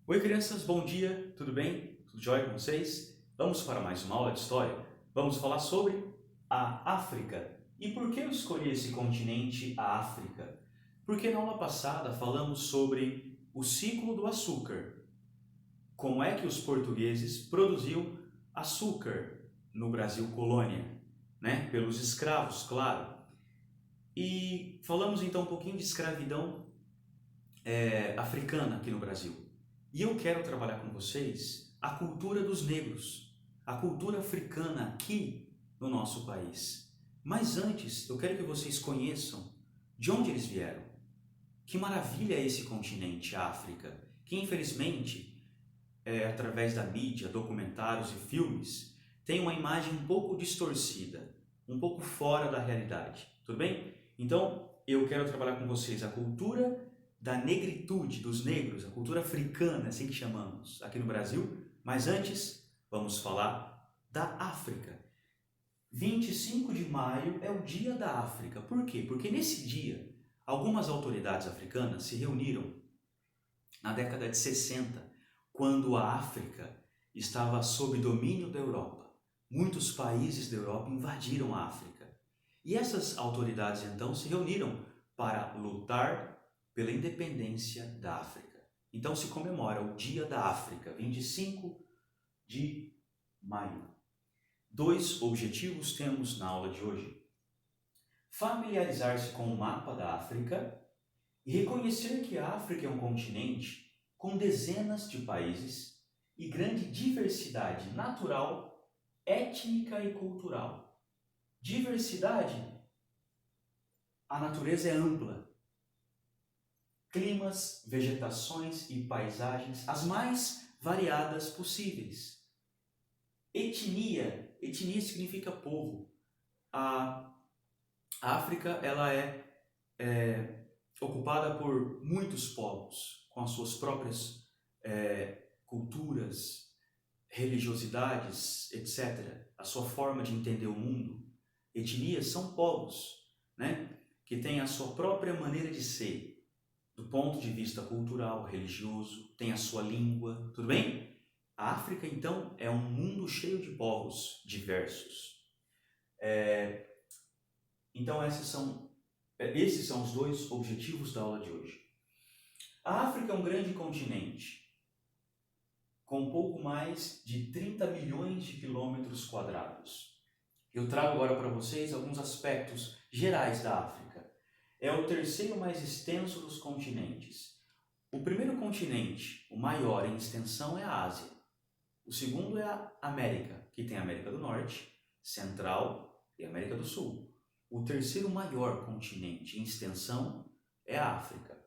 Oi, crianças, bom dia, tudo bem? Tudo jóia com vocês? Vamos para mais uma aula de história? Vamos falar sobre a África. E por que eu escolhi esse continente, a África? Porque na aula passada falamos sobre o ciclo do açúcar. Como é que os portugueses produziam açúcar no Brasil colônia, né? Pelos escravos, claro. E falamos então um pouquinho de escravidão africana aqui no Brasil. E eu quero trabalhar com vocês a cultura dos negros, a cultura africana aqui no nosso país. Mas antes, eu quero que vocês conheçam de onde eles vieram. Que maravilha é esse continente, a África, que infelizmente, através da mídia, documentários e filmes, tem uma imagem um pouco distorcida, um pouco fora da realidade. Tudo bem? Então, eu quero trabalhar com vocês a cultura da negritude, dos negros, a cultura africana, assim que chamamos, aqui no Brasil. Mas antes, vamos falar da África. 25 de maio é o Dia da África. Por quê? Porque nesse dia, algumas autoridades africanas se reuniram na década de 60, quando a África estava sob domínio da Europa. Muitos países da Europa invadiram a África. E essas autoridades então se reuniram para lutar pela independência da África. Então se comemora o Dia da África, 25 de maio. Dois objetivos temos na aula de hoje: familiarizar-se com o mapa da África e reconhecer que a África é um continente com dezenas de países e grande diversidade natural, étnica e cultural. Diversidade, a natureza é ampla. Climas, vegetações e paisagens as mais variadas possíveis. Etnia significa povo. A África ela é ocupada por muitos povos, com as suas próprias culturas, religiosidades, etc. A sua forma de entender o mundo. Etnias são povos, né, que têm a sua própria maneira de ser, do ponto de vista cultural, religioso, tem a sua língua, tudo bem? A África, então, é um mundo cheio de povos diversos. Então, esses são os dois objetivos da aula de hoje. A África é um grande continente, com pouco mais de 30 milhões de quilômetros quadrados. Eu trago agora para vocês alguns aspectos gerais da África. É o terceiro mais extenso dos continentes. O primeiro continente, o maior em extensão, é a Ásia. O segundo é a América, que tem a América do Norte, Central e América do Sul. O terceiro maior continente em extensão é a África.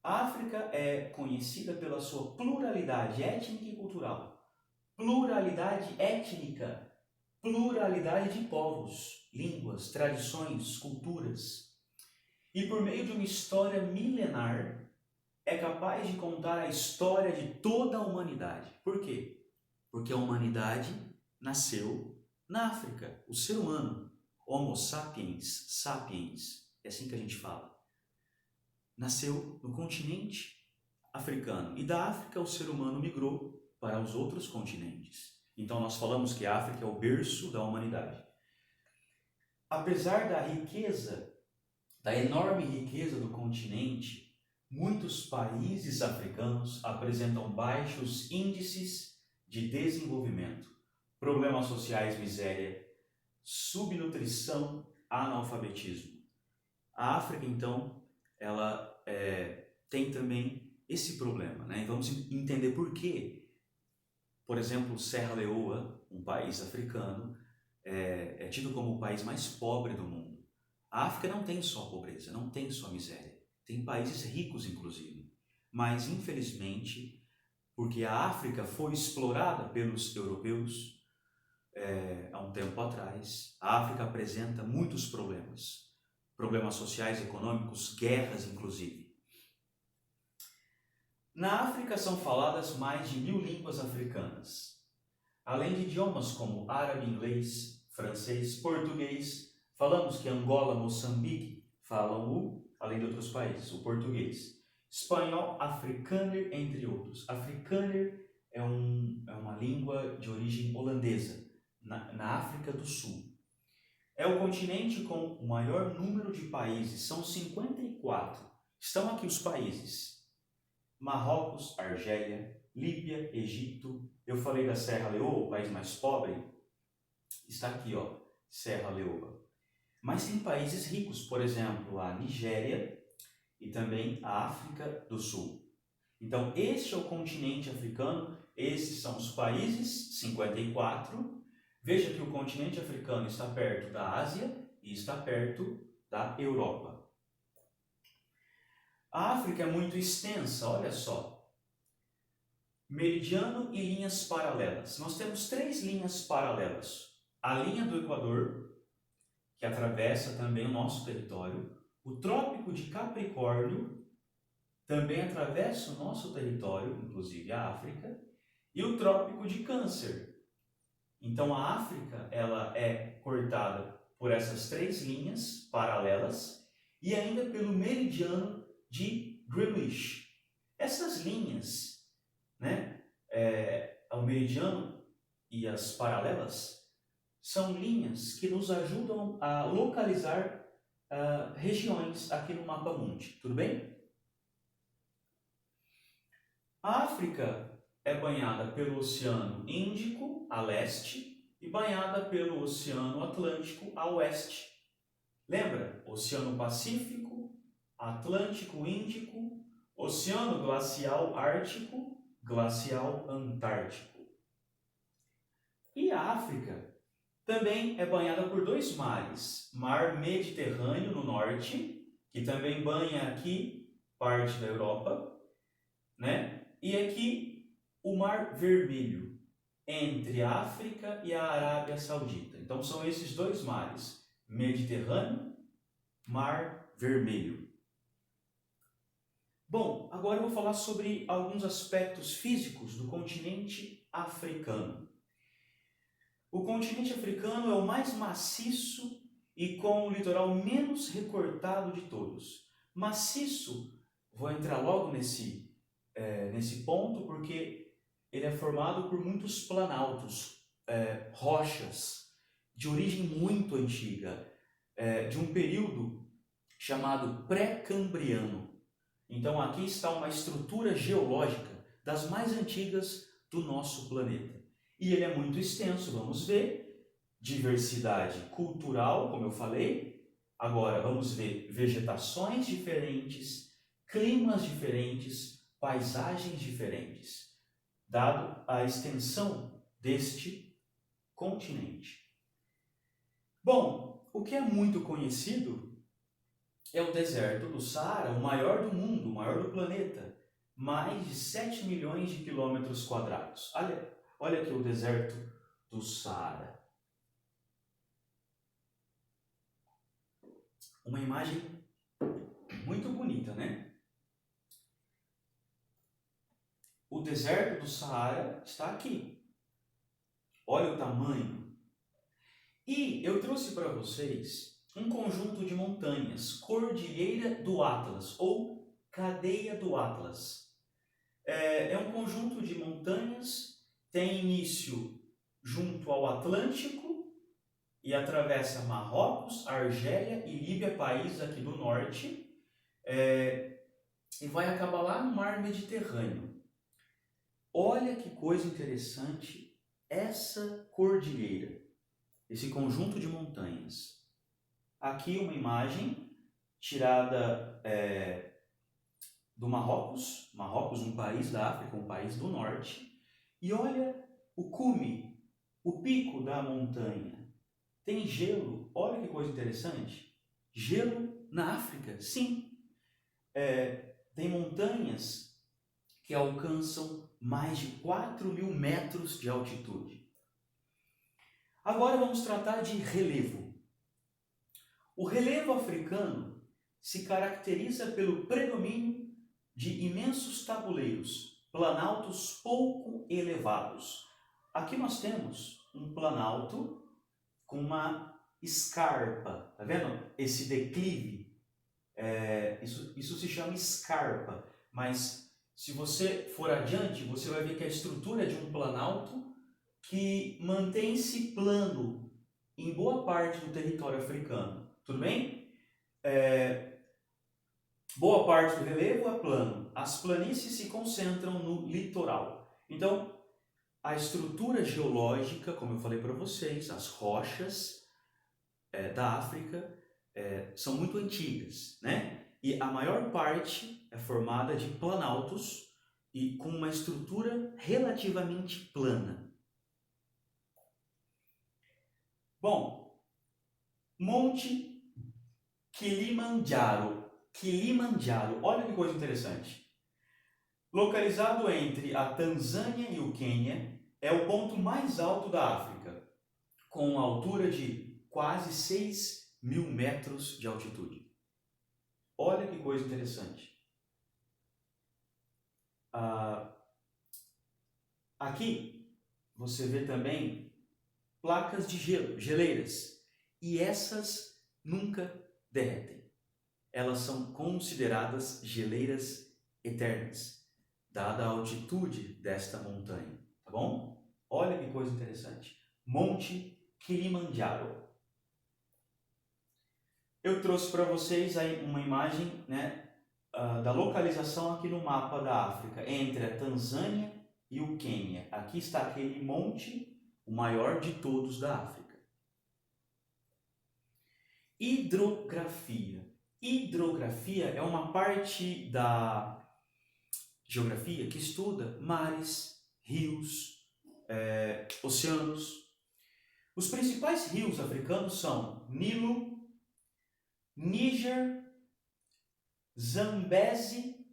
A África é conhecida pela sua pluralidade étnica e cultural. Pluralidade étnica, pluralidade de povos, línguas, tradições, culturas. E por meio de uma história milenar, é capaz de contar a história de toda a humanidade. Por quê? Porque a humanidade nasceu na África. O ser humano, Homo sapiens, sapiens, é assim que a gente fala, nasceu no continente africano. E da África o ser humano migrou para os outros continentes. Então nós falamos que a África é o berço da humanidade. Apesar da riqueza, da enorme riqueza do continente, muitos países africanos apresentam baixos índices de desenvolvimento, problemas sociais, miséria, subnutrição, analfabetismo. A África, então, ela tem também esse problema, né? E vamos entender por quê. Por exemplo, Serra Leoa, um país africano, é tido como o país mais pobre do mundo. A África não tem só pobreza, não tem só miséria. Tem países ricos, inclusive. Mas, infelizmente, porque a África foi explorada pelos europeus há um tempo atrás, a África apresenta muitos problemas. Problemas sociais, econômicos, guerras, inclusive. Na África são faladas mais de 1000 línguas africanas. Além de idiomas como árabe, inglês, francês, português, falamos que Angola, Moçambique falam além de outros países, o português. espanhol, afrikaner, entre outros. Afrikaner é uma língua de origem holandesa, na África do Sul. É o continente com o maior número de países, são 54. Estão aqui os países: Marrocos, Argélia, Líbia, Egito. Eu falei da Serra Leoa, o país mais pobre. Está aqui, ó, Serra Leoa. Mas tem países ricos, por exemplo, a Nigéria e também a África do Sul. Então, este é o continente africano, esses são os países, 54. Veja que o continente africano está perto da Ásia e está perto da Europa. A África é muito extensa, olha só. Meridiano e linhas paralelas. Nós temos 3 linhas paralelas. A linha do Equador, que atravessa também o nosso território. O Trópico de Capricórnio também atravessa o nosso território, inclusive a África. E o Trópico de Câncer. Então a África ela é cortada por essas 3 linhas paralelas e ainda pelo meridiano de Greenwich. Essas linhas, o meridiano e as paralelas, são linhas que nos ajudam a localizar regiões aqui no mapa mundi, tudo bem? A África é banhada pelo Oceano Índico a leste e banhada pelo Oceano Atlântico a oeste. Lembra? Oceano Pacífico, Atlântico Índico, Oceano Glacial Ártico, Glacial Antártico. E a África também é banhada por 2 mares, Mar Mediterrâneo no norte, que também banha aqui parte da Europa, E aqui o Mar Vermelho, entre a África e a Arábia Saudita. Então são esses 2 mares, Mediterrâneo, Mar Vermelho. Bom, agora eu vou falar sobre alguns aspectos físicos do continente africano. O continente africano é o mais maciço e com o litoral menos recortado de todos. Maciço, vou entrar logo nesse ponto, porque ele é formado por muitos planaltos, rochas, de origem muito antiga, de um período chamado pré-cambriano. Então aqui está uma estrutura geológica das mais antigas do nosso planeta. E ele é muito extenso, vamos ver, diversidade cultural, como eu falei. Agora vamos ver vegetações diferentes, climas diferentes, paisagens diferentes, dado a extensão deste continente. Bom, o que é muito conhecido é o deserto do Saara, o maior do mundo, o maior do planeta, mais de 7 milhões de quilômetros quadrados. Olha aqui o deserto do Saara. Uma imagem muito bonita, né? O deserto do Saara está aqui. Olha o tamanho. E eu trouxe para vocês um conjunto de montanhas, Cordilheira do Atlas ou Cadeia do Atlas. É um conjunto de montanhas, tem início junto ao Atlântico e atravessa Marrocos, Argélia e Líbia, país aqui do norte, e vai acabar lá no Mar Mediterrâneo. Olha que coisa interessante essa cordilheira, esse conjunto de montanhas. Aqui uma imagem tirada do Marrocos, um país da África, um país do norte, e olha o cume, o pico da montanha. Tem gelo, olha que coisa interessante. Gelo na África, sim. Tem montanhas que alcançam mais de 4.000 metros de altitude. Agora vamos tratar de relevo. O relevo africano se caracteriza pelo predomínio de imensos tabuleiros, planaltos pouco elevados. Aqui nós temos um planalto com uma escarpa, tá vendo? Esse declive, isso se chama escarpa, Mas se você for adiante, você vai ver que a estrutura é de um planalto que mantém-se plano em boa parte do território africano. Tudo bem? Boa parte do relevo é plano. As planícies se concentram no litoral. Então, a estrutura geológica, como eu falei para vocês, as rochas da África são muito antigas, né? E a maior parte é formada de planaltos e com uma estrutura relativamente plana. Bom, Monte Kilimanjaro. Kilimanjaro, olha que coisa interessante. Localizado entre a Tanzânia e o Quênia, é o ponto mais alto da África, com uma altura de quase 6.000 metros de altitude. Olha que coisa interessante. Aqui você vê também placas de gelo, geleiras, e essas nunca derretem. Elas são consideradas geleiras eternas, dada a altitude desta montanha, tá bom? Olha que coisa interessante. Monte Kilimanjaro. Eu trouxe para vocês aí uma imagem, né, da localização aqui no mapa da África, entre a Tanzânia e o Quênia. Aqui está aquele monte, o maior de todos da África. Hidrografia. Hidrografia é uma parte da geografia que estuda mares, rios, oceanos. Os principais rios africanos são Nilo, Níger, Zambeze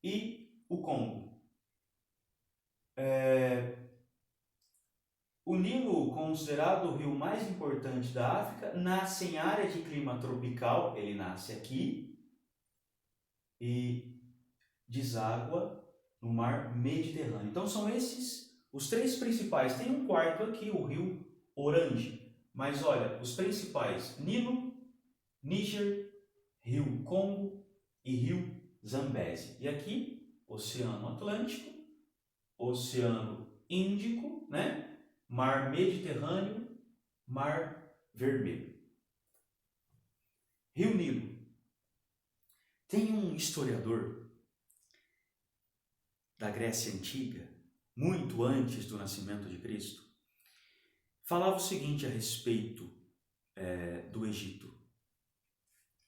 e o Congo. O Nilo, considerado o rio mais importante da África, nasce em área de clima tropical, ele nasce aqui e deságua no mar Mediterrâneo. Então são esses os três principais. Tem um quarto aqui, o rio Orange, mas olha, os principais: Nilo, Níger, rio Congo e rio Zambeze. E aqui, Oceano Atlântico, Oceano Índico, né? Mar Mediterrâneo, Mar Vermelho. Rio Nilo. Tem um historiador da Grécia Antiga, muito antes do nascimento de Cristo, falava o seguinte a respeito do Egito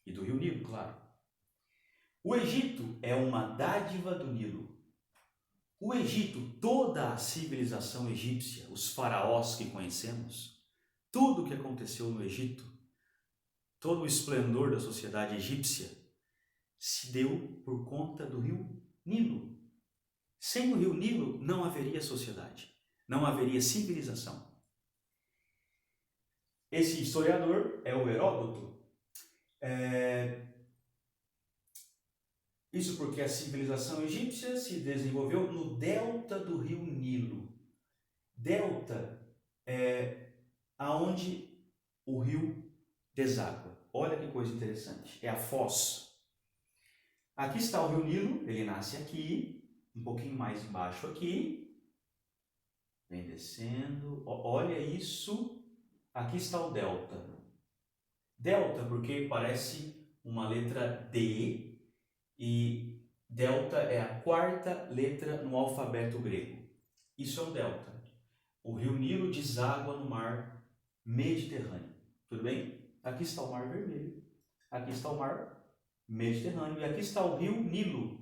e do Rio Nilo, claro. O Egito é uma dádiva do Nilo. O Egito, toda a civilização egípcia, os faraós que conhecemos, tudo o que aconteceu no Egito, todo o esplendor da sociedade egípcia, se deu por conta do rio Nilo. Sem o rio Nilo não haveria sociedade, não haveria civilização. Esse historiador é o Heródoto. Isso porque a civilização egípcia se desenvolveu no delta do rio Nilo. Delta é aonde o rio deságua. Olha que coisa interessante, é a foz. Aqui está o rio Nilo, ele nasce aqui, um pouquinho mais embaixo aqui, vem descendo, olha isso, aqui está o delta. Delta porque parece uma letra D, e delta é a quarta letra no alfabeto grego. Isso é o delta. O rio Nilo deságua no mar Mediterrâneo. Tudo bem? Aqui está o mar Vermelho. Aqui está o mar Mediterrâneo. E aqui está o rio Nilo.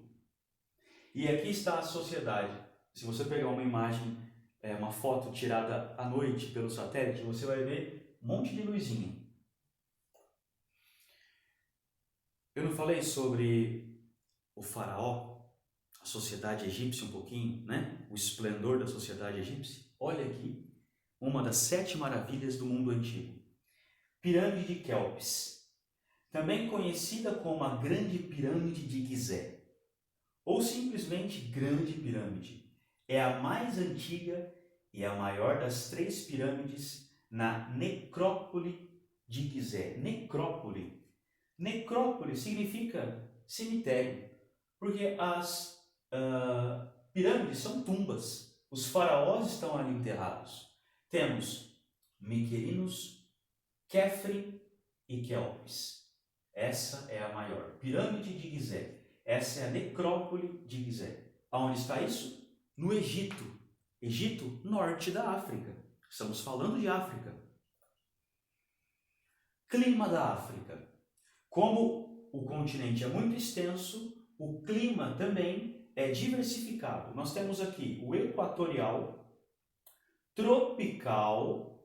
E aqui está a sociedade. Se você pegar uma imagem, uma foto tirada à noite pelo satélite, você vai ver um monte de luzinha. Eu não falei sobre o faraó, a sociedade egípcia um pouquinho, né? O esplendor da sociedade egípcia. Olha aqui, uma das 7 maravilhas do mundo antigo. Pirâmide de Quéops, também conhecida como a Grande Pirâmide de Gizé, ou simplesmente Grande Pirâmide. É a mais antiga e a maior das 3 pirâmides na necrópole de Gizé. Necrópole. Necrópole significa cemitério. Porque as pirâmides são tumbas. Os faraós estão ali enterrados. Temos Miquerinos, Kefre e Quéopes. Essa é a maior. Pirâmide de Gizé. Essa é a necrópole de Gizé. Aonde está isso? No Egito. Egito, norte da África. Estamos falando de África. Clima da África. Como o continente é muito extenso, o clima também é diversificado. Nós temos aqui o equatorial, tropical,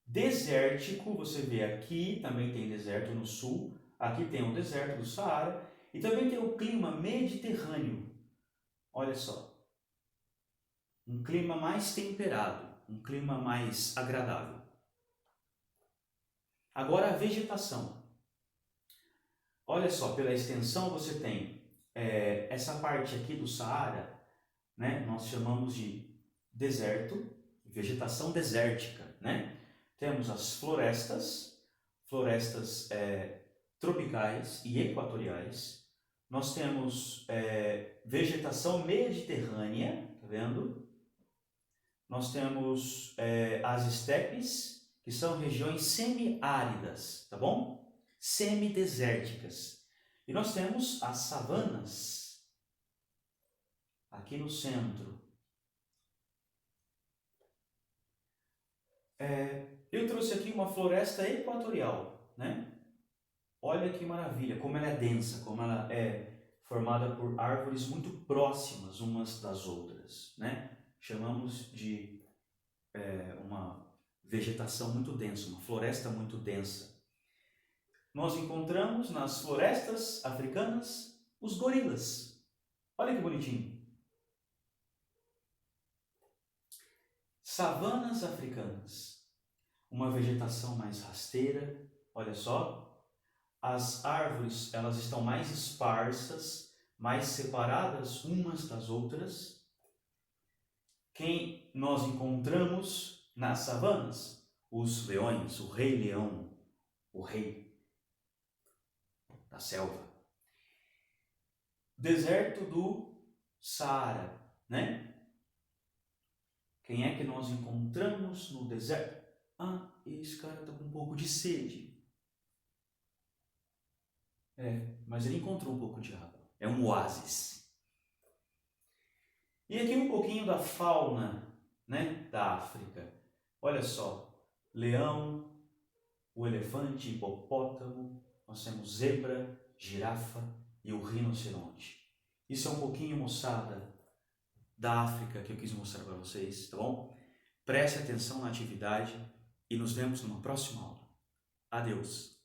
desértico, você vê aqui também tem deserto no sul, aqui tem o deserto do Saara, e também tem o clima mediterrâneo. Olha só, um clima mais temperado, um clima mais agradável. Agora a vegetação. Olha só, pela extensão você tem essa parte aqui do Saara, né? Nós chamamos de deserto, vegetação desértica, né? Temos as florestas tropicais e equatoriais. Nós temos vegetação mediterrânea, tá vendo? Nós temos as estepes, que são regiões semiáridas, tá bom? Semidesérticas. E nós temos as savanas, aqui no centro. Eu trouxe aqui uma floresta equatorial, né? Olha que maravilha, como ela é densa, como ela é formada por árvores muito próximas umas das outras, né? Chamamos de uma vegetação muito densa, uma floresta muito densa. Nós encontramos nas florestas africanas os gorilas. Olha que bonitinho. Savanas africanas, uma vegetação mais rasteira, olha só. As árvores, elas estão mais esparsas, mais separadas umas das outras. Quem nós encontramos nas savanas? Os leões, o rei leão, o rei da selva. Deserto do Saara, né? Quem é que nós encontramos no deserto? Ah, esse cara está com um pouco de sede. Mas ele encontrou um pouco de água. É um oásis. E aqui um pouquinho da fauna, né, da África. Olha só, leão, o elefante, hipopótamo, nós temos zebra, girafa e o rinoceronte. Isso é um pouquinho, moçada, da África que eu quis mostrar para vocês, tá bom? Preste atenção na atividade e nos vemos numa próxima aula. Adeus!